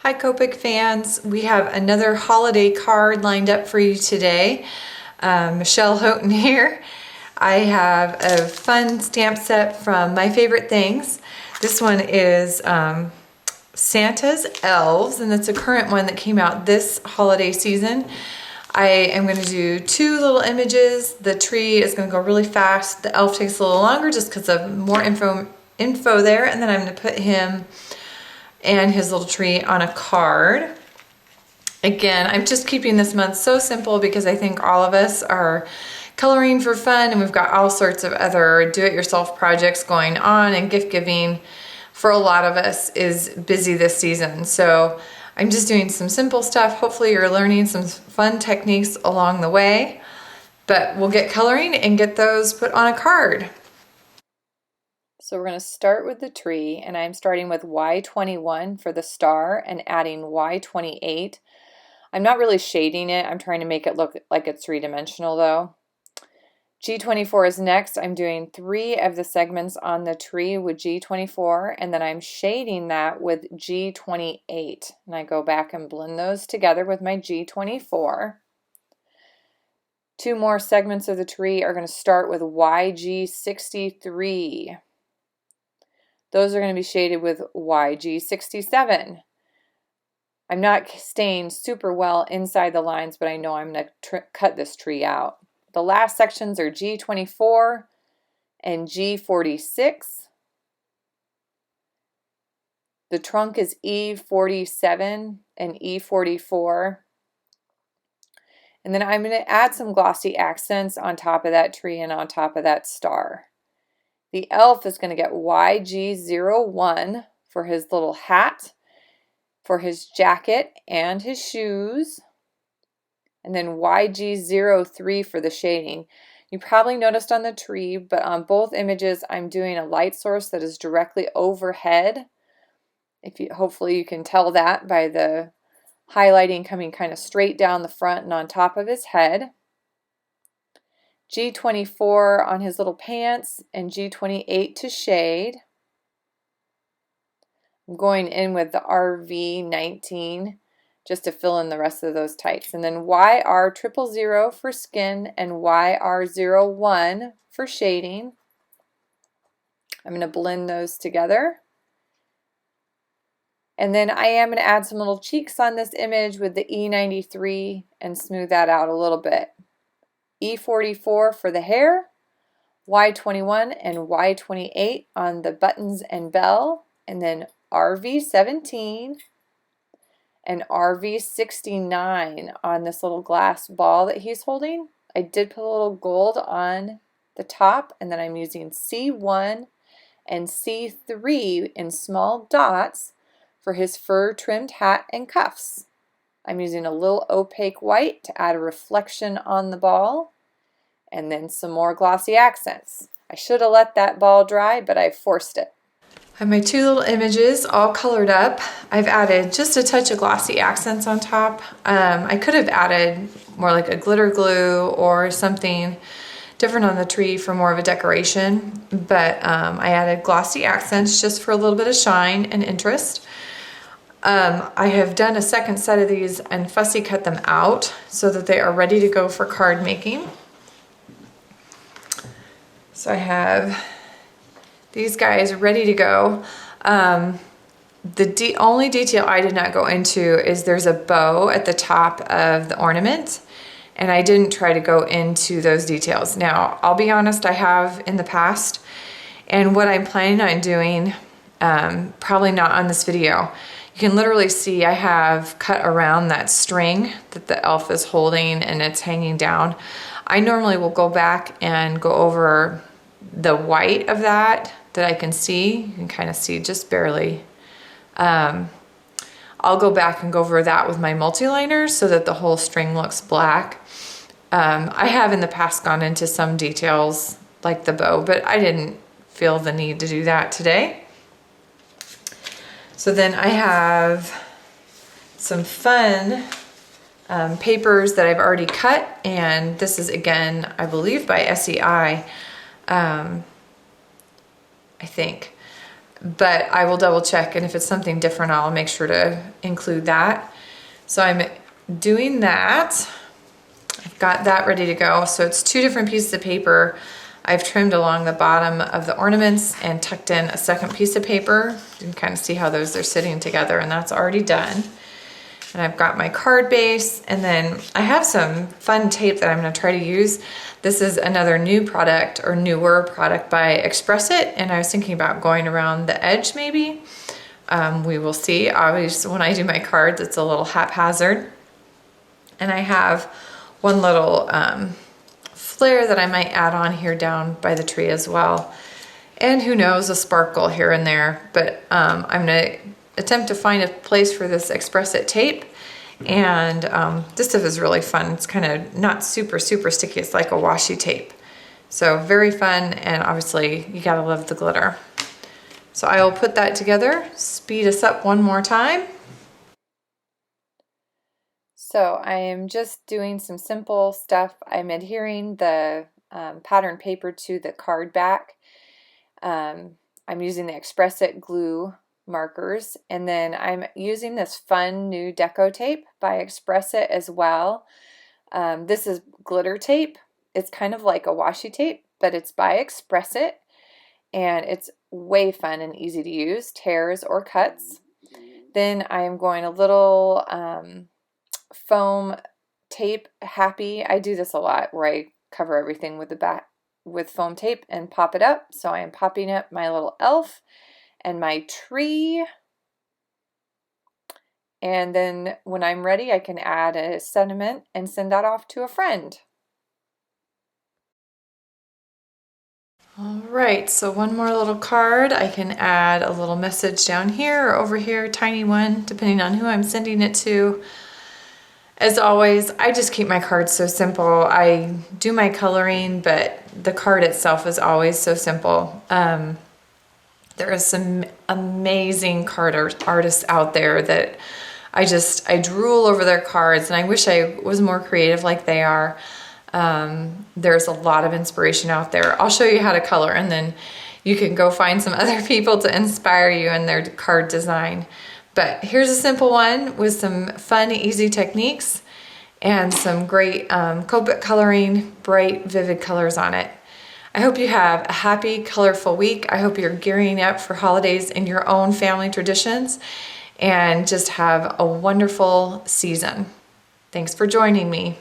Hi Copic fans, we have another holiday card lined up for you today. Michelle Houghton here. I have a fun stamp set from My Favorite Things. This one is Santa's Elves, and it's a current one that came out this holiday season. I am going to do two little images. The tree is going to go really fast. The elf takes a little longer just because of more info there, and then I'm going to put him and his little tree on a card. Again, I'm just keeping this month so simple because I think all of us are coloring for fun, and we've got all sorts of other do-it-yourself projects going on, and gift giving for a lot of us is busy this season. So I'm just doing some simple stuff. Hopefully you're learning some fun techniques along the way, but we'll get coloring and get those put on a card. So we're going to start with the tree, and I'm starting with Y21 for the star and adding Y28. I'm not really shading it. I'm trying to make it look like it's three-dimensional though. G24 is next. I'm doing 3 of the segments on the tree with G24, and then I'm shading that with G28. And I go back and blend those together with my G24. 2 more segments of the tree are going to start with YG63. Those are going to be shaded with YG67. I'm not staying super well inside the lines, but I know I'm going to cut this tree out. The last sections are G24 and G46. The trunk is E47 and E44. And then I'm going to add some glossy accents on top of that tree and on top of that star. The elf is going to get YG01 for his little hat, for his jacket and his shoes, and then YG03 for the shading. You probably noticed on the tree, but on both images I'm doing a light source that is directly overhead. Hopefully you can tell that by the highlighting coming kind of straight down the front and on top of his head. G24 on his little pants and G28 to shade. I'm going in with the RV19 just to fill in the rest of those tights. And then YR000 for skin and YR01 for shading. I'm going to blend those together. And then I am going to add some little cheeks on this image with the E93 and smooth that out a little bit. E44 for the hair, Y21 and Y28 on the buttons and bell, and then RV17 and RV69 on this little glass ball that he's holding. I did put a little gold on the top, and then I'm using C1 and C3 in small dots for his fur trimmed hat and cuffs. I'm using a little opaque white to add a reflection on the ball, and then some more glossy accents. I should have let that ball dry, but I forced it. I have my 2 little images all colored up. I've added just a touch of glossy accents on top. I could have added more like a glitter glue or something different on the tree for more of a decoration, but I added glossy accents just for a little bit of shine and interest. I have done a second set of these and fussy cut them out so that they are ready to go for card making. So I have these guys ready to go. The only detail I did not go into is there's a bow at the top of the ornament, and I didn't try to go into those details. Now, I'll be honest, I have in the past, and what I'm planning on doing, probably not on this video, you can literally see I have cut around that string that the elf is holding and it's hanging down. I normally will go back and go over the white of that I can see. You can kind of see just barely. I'll go back and go over that with my multi-liners so that the whole string looks black. I have in the past gone into some details like the bow, but I didn't feel the need to do that today. So then I have some fun papers that I've already cut, and this is again, I believe by SEI, I think. but I will double check, and if it's something different, I'll make sure to include that. So I'm doing that. I've got that ready to go. So it's 2 different pieces of paper. I've trimmed along the bottom of the ornaments and tucked in a second piece of paper. You can kind of see how those are sitting together, and that's already done. And I've got my card base, and then I have some fun tape that I'm going to try to use. This is another new product, or newer product by Express It, and I was thinking about going around the edge maybe. We will see. Obviously, when I do my cards, it's a little haphazard. And I have one little flare that I might add on here down by the tree as well. And who knows, a sparkle here and there. But I'm gonna attempt to find a place for this Express It tape. And this stuff is really fun. It's kind of not super sticky. It's like a washi tape. So very fun, and obviously you gotta love the glitter. So I will put that together, speed us up one more time. So I am just doing some simple stuff. I'm adhering the pattern paper to the card back. I'm using the Express It glue markers, and then I'm using this fun new deco tape by Express It as well. This is glitter tape. It's kind of like a washi tape, but it's by Express It, and it's way fun and easy to use, tears or cuts. Then I am going a little foam tape happy. I do this a lot where I cover everything with the back with foam tape and pop it up. So I am popping up my little elf and my tree. And then when I'm ready, I can add a sentiment and send that off to a friend. All right, so one more little card. I can add a little message down here or over here, tiny one, depending on who I'm sending it to. As always, I just keep my cards so simple. I do my coloring, but the card itself is always so simple. There are some amazing card artists out there that I drool over their cards, and I wish I was more creative like they are. There's a lot of inspiration out there. I'll show you how to color, and then you can go find some other people to inspire you in their card design. But here's a simple one with some fun, easy techniques and some great Copic coloring, bright, vivid colors on it. I hope you have a happy, colorful week. I hope you're gearing up for holidays in your own family traditions, and just have a wonderful season. Thanks for joining me.